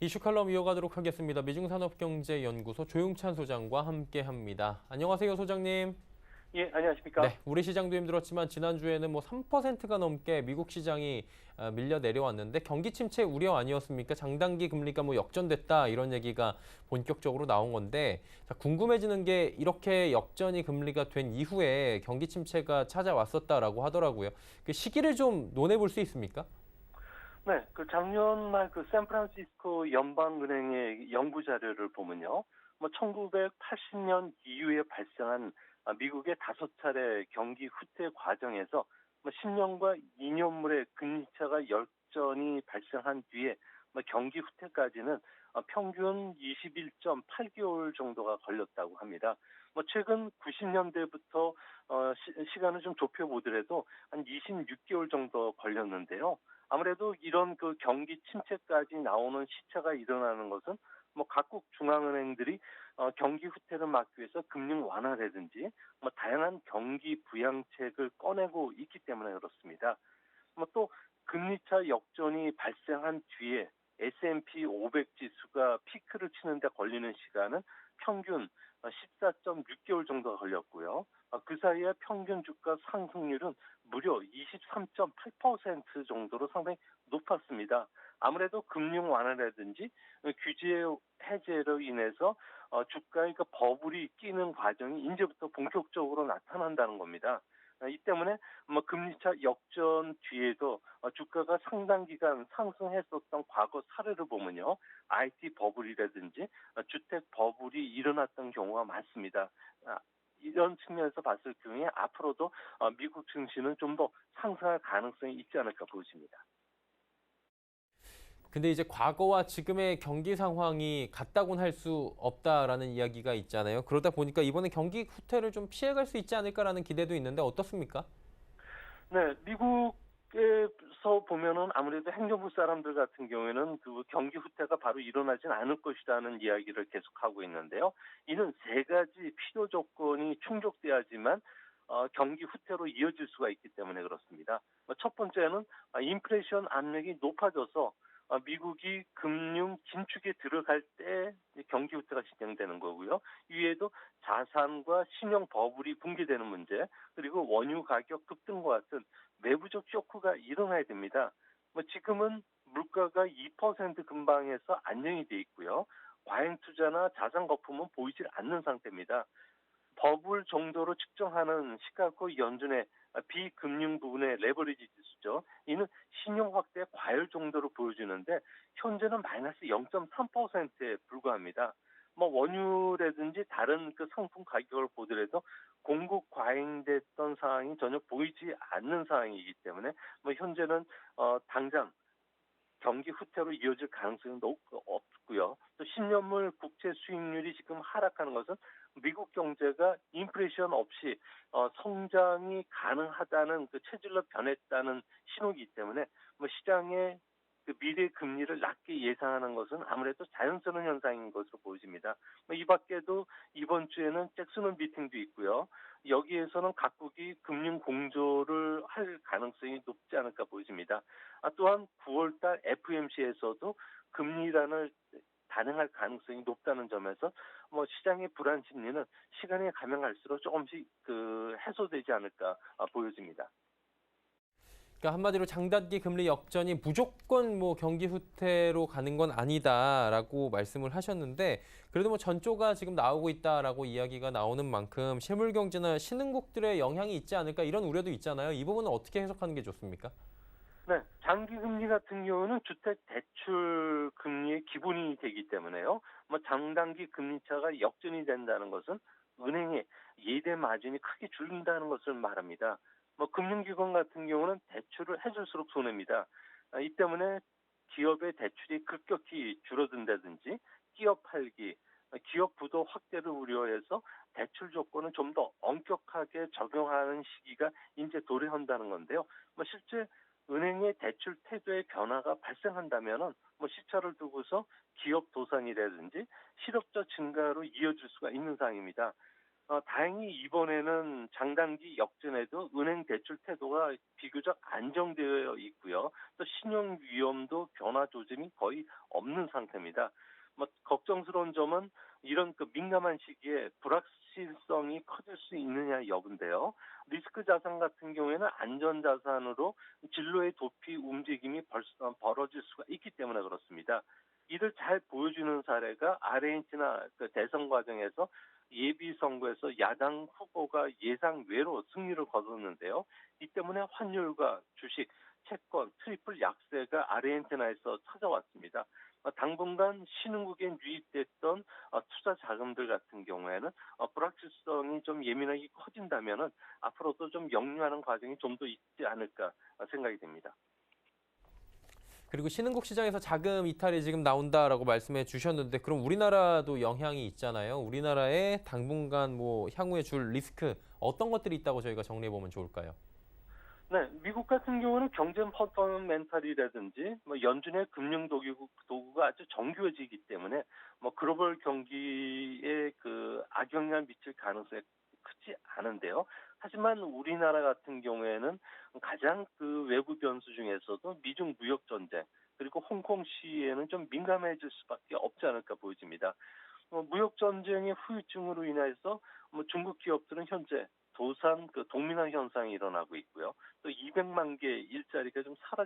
이슈 칼럼 이어가도록 하겠습니다. 미중산업경제연구소 조용찬 소장과 함께합니다. 안녕하세요, 소장님. 예, 안녕하십니까? 네, 우리 시장도 힘들었지만 지난주에는 3%가 넘게 미국 시장이 밀려 내려왔는데 경기 침체 우려 아니었습니까? 장단기 금리가 역전됐다 이런 얘기가 본격적으로 나온 건데 자, 궁금해지는 게 이렇게 역전이 금리가 된 이후에 경기 침체가 찾아왔었다라고 하더라고요. 그 시기를 좀 논해볼 수 있습니까? 네, 작년 말 샌프란시스코 연방은행의 연구 자료를 보면요. 1980년 이후에 발생한 미국의 5차례 경기 후퇴 과정에서 10년과 2년물의 금리차가 역전이 발생한 뒤에 경기 후퇴까지는 평균 21.8개월 정도가 걸렸다고 합니다. 최근 90년대부터 시간을 좀 좁혀보더라도 한 26개월 정도 걸렸는데요. 아무래도 이런 경기 침체까지 나오는 시차가 일어나는 것은 각국 중앙은행들이 경기 후퇴를 막기 위해서 금융 완화라든지 다양한 경기 부양책을 꺼내고 있기 때문에 그렇습니다. 또 금리차 역전이 발생한 뒤에 S&P 500 지수가 피크를 치는데 걸리는 시간은 평균 14.6개월 정도가 걸렸고요. 그 사이에 평균 주가 상승률은 무려 23.8% 정도로 상당히 높았습니다. 아무래도 금융 완화라든지 규제 해제로 인해서 주가의 버블이 끼는 과정이 이제부터 본격적으로 나타난다는 겁니다. 이 때문에 금리차 역전 뒤에도 주가가 상당 기간 상승했었던 과거 사례를 보면요. IT 버블이라든지 주택 버블이 일어났던 경우가 많습니다. 이런 측면에서 봤을 경우에 앞으로도 미국 증시는 좀 더 상승할 가능성이 있지 않을까 보여집니다. 근데 이제 과거와 지금의 경기 상황이 같다고는 할 수 없다라는 이야기가 있잖아요. 그러다 보니까 이번에 경기 후퇴를 좀 피해갈 수 있지 않을까라는 기대도 있는데 어떻습니까? 네, 미국에서 보면은 아무래도 행정부 사람들 같은 경우에는 경기 후퇴가 바로 일어나진 않을 것이라는 이야기를 계속하고 있는데요. 이는 세 가지 필요 조건이 충족돼야지만 경기 후퇴로 이어질 수가 있기 때문에 그렇습니다. 첫 번째는 인플레이션 압력이 높아져서 미국이 금융 긴축에 들어갈 때 경기 후퇴가 진행되는 거고요. 이외에도 자산과 신용 버블이 붕괴되는 문제, 그리고 원유 가격 급등과 같은 내부적 쇼크가 일어나야 됩니다. 지금은 물가가 2% 근방에서 안정이 돼 있고요. 과잉 투자나 자산 거품은 보이질 않는 상태입니다. 버블 정도로 측정하는 시카고 연준의 비금융 부분의 레버리지 지수죠. 이는 신용 확대 과열 정도로 보여주는데 현재는 마이너스 0.3%에 불과합니다. 원유라든지 다른 상품 가격을 보더라도 공급 과잉됐던 상황이 전혀 보이지 않는 상황이기 때문에 현재는 당장 경기 후퇴로 이어질 가능성이 없고요. 또 10년물 국채 수익률이 지금 하락하는 것은 미국 경제가 인플레이션 없이 성장이 가능하다는 체질로 변했다는 신호이기 때문에 시장의 미래 금리를 낮게 예상하는 것은 아무래도 자연스러운 현상인 것으로 보여집니다. 이 밖에도 이번 주에는 잭슨 미팅도 있고요. 여기에서는 각국이 금융 공조를 할 가능성이 높지 않을까 보여집니다. 또한 9월달 FOMC에서도 금리란을 단행할 가능성이 높다는 점에서 시장의 불안 심리는 시간이 가면 갈수록 조금씩 해소되지 않을까 보여집니다. 그러니까 한마디로 장단기 금리 역전이 무조건 경기 후퇴로 가는 건 아니다라고 말씀을 하셨는데 그래도 전조가 지금 나오고 있다라고 이야기가 나오는 만큼 실물 경제나 신흥국들의 영향이 있지 않을까 이런 우려도 있잖아요. 이 부분은 어떻게 해석하는 게 좋습니까? 네, 장기 금리 같은 경우는 주택 대출 금리의 기본이 되기 때문에요. 장단기 금리 차가 역전이 된다는 것은 은행의 예대 마진이 크게 줄는다는 것을 말합니다. 금융기관 같은 경우는 대출을 해줄수록 손해입니다. 이 때문에 기업의 대출이 급격히 줄어든다든지 기업 팔기, 기업 부도 확대를 우려해서 대출 조건을 좀 더 엄격하게 적용하는 시기가 이제 도래한다는 건데요. 실제 은행의 대출 태도의 변화가 발생한다면은 시차를 두고서 기업 도산이라든지 실업자 증가로 이어질 수가 있는 상황입니다. 다행히 이번에는 장단기 역전에도 은행 대출 태도가 비교적 안정되어 있고요. 또 신용 위험도 변화 조짐이 거의 없는 상태입니다. 뭐 걱정스러운 점은 이런 그 민감한 시기에 불확실성이 커질 수 있느냐 여부인데요. 리스크 자산 같은 경우에는 안전 자산으로 진로의 도피 움직임이 벌어질 수가 있기 때문에 그렇습니다. 이를 잘 보여주는 사례가 아르헨티나 그 대선 과정에서 예비 선거에서 야당 후보가 예상 외로 승리를 거뒀는데요. 이 때문에 환율과 주식, 채권, 트리플 약세가 아르헨티나에서 찾아왔습니다. 당분간 신흥국에 유입됐던 투자 자금들 같은 경우에는 불확실성이 좀 예민하게 커진다면은 앞으로도 좀 역류하는 과정이 좀 더 있지 않을까 생각이 됩니다. 그리고 신흥국 시장에서 자금 이탈이 지금 나온다라고 말씀해 주셨는데 그럼 우리나라도 영향이 있잖아요. 우리나라의 당분간 뭐 향후에 줄 리스크 어떤 것들이 있다고 저희가 정리해 보면 좋을까요? 네, 미국 같은 경우는 경제 퍼포먼탈이라든지 뭐 연준의 금융 도구가 아주 정교해지기 때문에 뭐 글로벌 경기에 그 악영향을 미칠 가능성이 크지 않은데요. 하지만 우리나라 같은 경우에는 가장 그 외부 변수 중에서도 미중 무역 전쟁 그리고 홍콩 시위에는 좀 민감해질 수밖에 없지 않을까 보여집니다. 무역 전쟁의 후유증으로 인해서 뭐 중국 기업들은 현재 도산 그 동민화 현상이 일어나고 있고요. 또 200만 개 일자리가 좀 사라진